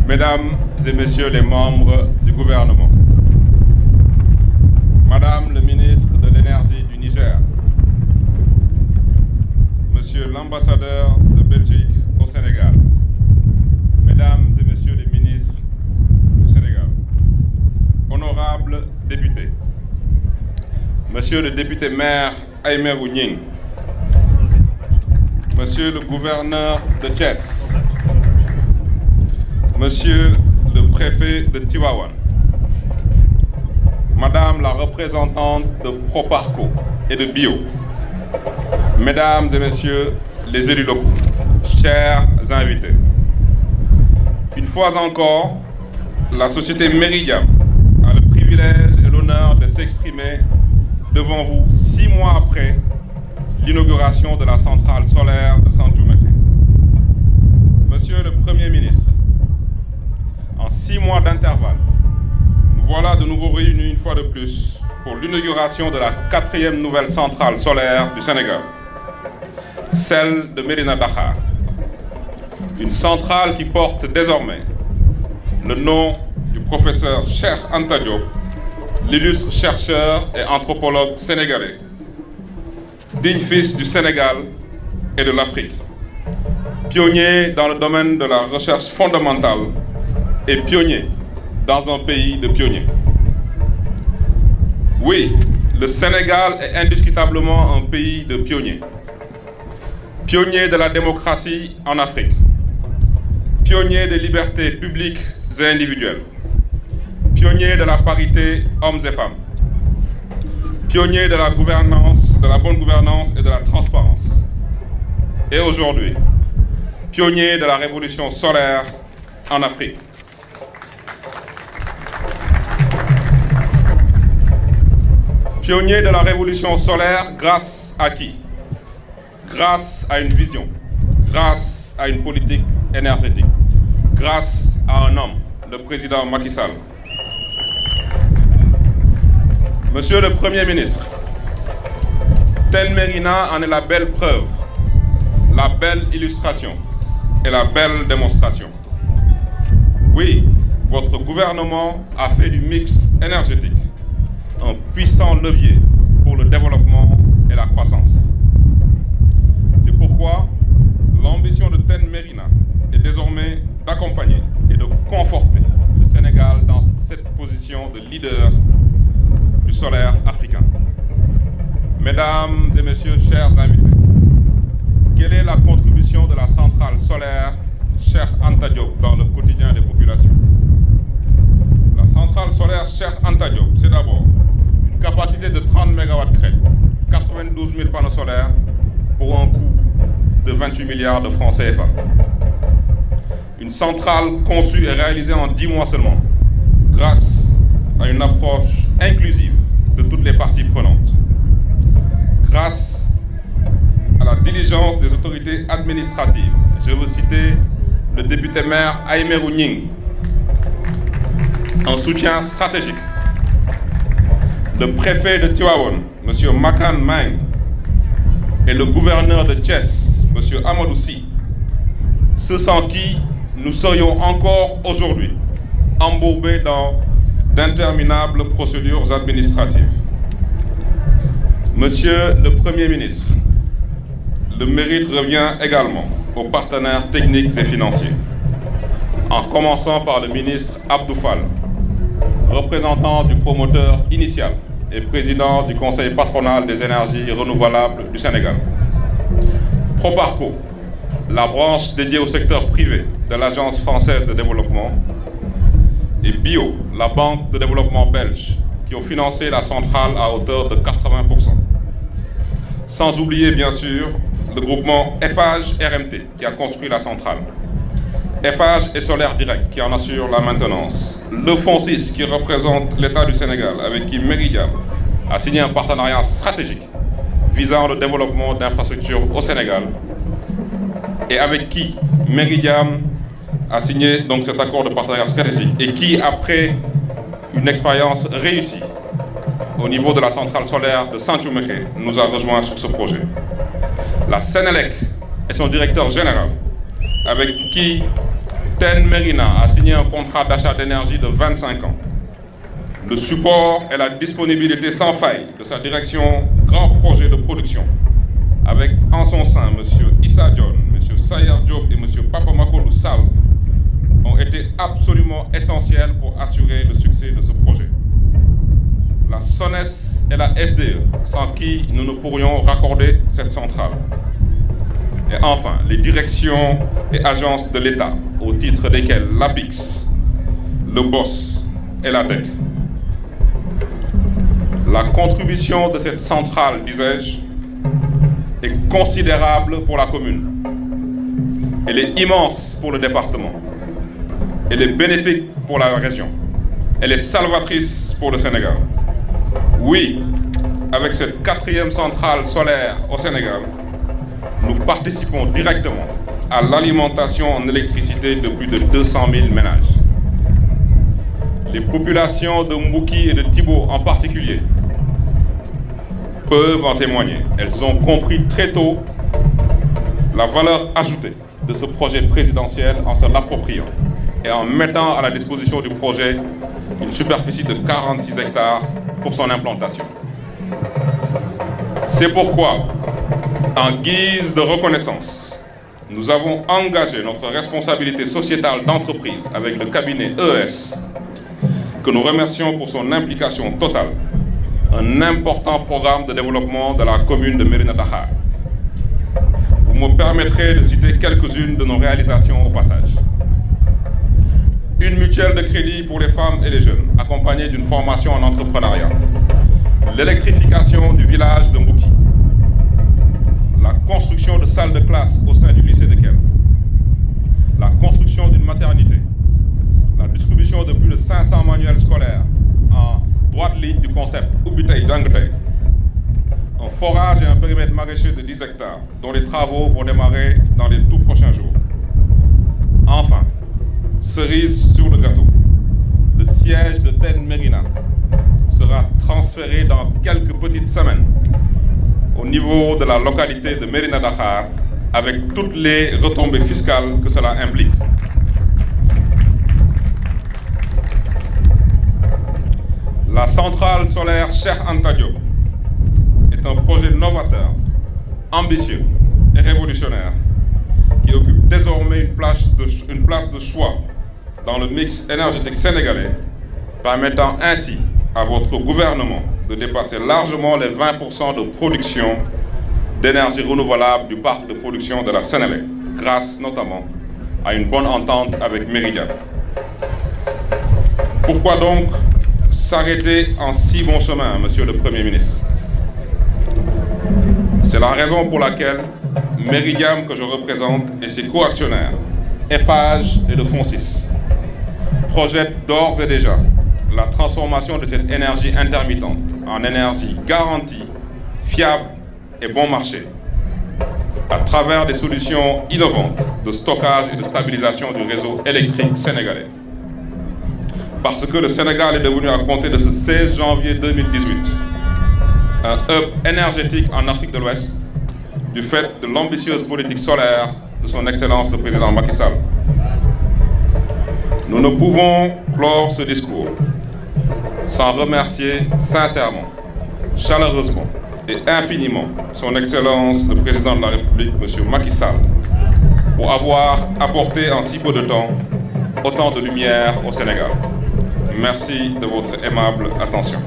Mesdames et Messieurs les membres du gouvernement, Madame le ministre de l'Énergie du Niger, Monsieur l'ambassadeur de Belgique au Sénégal, Mesdames et Messieurs les ministres du Sénégal, honorables députés, Monsieur le député maire Aymerou Gning, Monsieur le gouverneur de Thiès, Monsieur le préfet de Tivaouane, Madame la représentante de Proparco et de Bio, Mesdames et Messieurs les élus locaux, chers invités, une fois encore, la société Meridiam a le privilège et l'honneur de s'exprimer devant vous 6 mois après l'inauguration de la centrale solaire de Santhiou-Mékhé. Monsieur le Premier ministre, en 6 mois d'intervalle, nous voilà de nouveau réunis une fois de plus pour l'inauguration de la 4e nouvelle centrale solaire du Sénégal, celle de Médina Dakhar. Une centrale qui porte désormais le nom du professeur Cheikh Anta Diop, l'illustre chercheur et anthropologue sénégalais, digne fils du Sénégal et de l'Afrique, pionnier dans le domaine de la recherche fondamentale et pionnier dans un pays de pionniers. Oui, le Sénégal est indiscutablement un pays de pionniers. Pionnier de la démocratie en Afrique, pionnier des libertés publiques et individuelles, pionnier de la parité hommes et femmes, pionnier de la gouvernance, de la bonne gouvernance et de la transparence. Et aujourd'hui, pionnier de la révolution solaire en Afrique. Pionnier de la révolution solaire grâce à qui? Grâce à une vision, grâce à une politique énergétique, grâce à un homme, le président Macky Sall. Monsieur le Premier ministre, Ten Merina en est la belle preuve, la belle illustration et la belle démonstration. Oui, votre gouvernement a fait du mix énergétique un puissant levier pour le développement et la croissance. C'est pourquoi l'ambition de Ten Merina est désormais d'accompagner et de conforter le Sénégal dans cette position de leader du solaire africain. Mesdames et Messieurs, chers invités, quelle est la contribution de la centrale solaire Cheikh Anta Diop dans le quotidien des populations? La centrale solaire Cheikh Anta Diop, c'est d'abord une capacité de 30 MW crête, 92 000 panneaux solaires pour un coût de 28 milliards de francs CFA. Une centrale conçue et réalisée en 10 mois seulement, grâce à une approche inclusive de toutes les parties prenantes, grâce à la diligence des autorités administratives. Je veux citer le député maire Aymerou Gning, un soutien stratégique, le préfet de Tivaouane, M. Makan Meng, et le gouverneur de Thiès, M. Amadou Sy, ceux sans qui nous serions encore aujourd'hui embourbés dans d'interminables procédures administratives. Monsieur le Premier ministre, le mérite revient également aux partenaires techniques et financiers, en commençant par le ministre Abdou Fall, représentant du promoteur initial et président du Conseil patronal des énergies renouvelables du Sénégal. Proparco, la branche dédiée au secteur privé de l'Agence française de développement, et Bio, la banque de développement belge, qui ont financé la centrale à hauteur de 80%. Sans oublier bien sûr le groupement Eiffage RMT qui a construit la centrale. Eiffage et Solaire Direct qui en assure la maintenance. Le FONSIS qui représente l'État du Sénégal avec qui Meridiam a signé un partenariat stratégique visant le développement d'infrastructures au Sénégal et avec qui Meridiam a signé donc cet accord de partenariat stratégique et qui, après une expérience réussie au niveau de la centrale solaire de Santhiou-Mékhé, nous a rejoints sur ce projet. La Sénélec et son directeur général, avec qui TEN Mérina a signé un contrat d'achat d'énergie de 25 ans. Le support et la disponibilité sans faille de sa direction grand projet de production, avec en son sein M. Issa Dione, M. Sayar Diop et M. Papa Makodou Sall, ont été absolument essentiels pour assurer le succès de ce projet. La SONES et la SDE, sans qui nous ne pourrions raccorder cette centrale. Et enfin, les directions et agences de l'État, au titre desquelles l'APIX, le BOSS et la DEC. La contribution de cette centrale, disais-je, est considérable pour la commune. Elle est immense pour le département. Elle est bénéfique pour la région. Elle est salvatrice pour le Sénégal. Oui, avec cette 4e centrale solaire au Sénégal, nous participons directement à l'alimentation en électricité de plus de 200 000 ménages. Les populations de Mbouki et de Tibo en particulier peuvent en témoigner. Elles ont compris très tôt la valeur ajoutée de ce projet présidentiel en se l'appropriant et en mettant à la disposition du projet une superficie de 46 hectares pour son implantation. C'est pourquoi, en guise de reconnaissance, nous avons engagé notre responsabilité sociétale d'entreprise avec le cabinet ES, que nous remercions pour son implication totale, un important programme de développement de la commune de Mérina Dakhar. Vous me permettrez de citer quelques-unes de nos réalisations au passage. Une mutuelle de crédit pour les femmes et les jeunes, accompagnée d'une formation en entrepreneuriat. L'électrification du village de Mbouki. La construction de salles de classe au sein du lycée de Kel. La construction d'une maternité. La distribution de plus de 500 manuels scolaires en droite ligne du concept Ubitei Dangtei. Un forage et un périmètre maraîcher de 10 hectares, dont les travaux vont démarrer dans les tout prochains jours. Enfin, cerise sur le gâteau, le siège de TEN Mérina sera transféré dans quelques petites semaines au niveau de la localité de Mérina Dakhar, avec toutes les retombées fiscales que cela implique. La centrale solaire Cheikh Anta Diop est un projet novateur, ambitieux et révolutionnaire qui occupe désormais une place de choix dans le mix énergétique sénégalais, permettant ainsi à votre gouvernement de dépasser largement les 20% de production d'énergie renouvelable du parc de production de la Sénélec, grâce notamment à une bonne entente avec Meridiam. Pourquoi donc s'arrêter en si bon chemin, Monsieur le Premier ministre? C'est la raison pour laquelle Meridiam, que je représente, et ses co-actionnaires, Eiffage et le FONSIS, projettent d'ores et déjà la transformation de cette énergie intermittente en énergie garantie, fiable et bon marché, à travers des solutions innovantes de stockage et de stabilisation du réseau électrique sénégalais. Parce que le Sénégal est devenu, à compter de ce 16 janvier 2018, un hub énergétique en Afrique de l'Ouest, du fait de l'ambitieuse politique solaire de son Excellence le Président Macky Sall. Nous ne pouvons clore ce discours sans remercier sincèrement, chaleureusement et infiniment son Excellence le Président de la République, M. Macky Sall, pour avoir apporté en si peu de temps autant de lumière au Sénégal. Merci de votre aimable attention.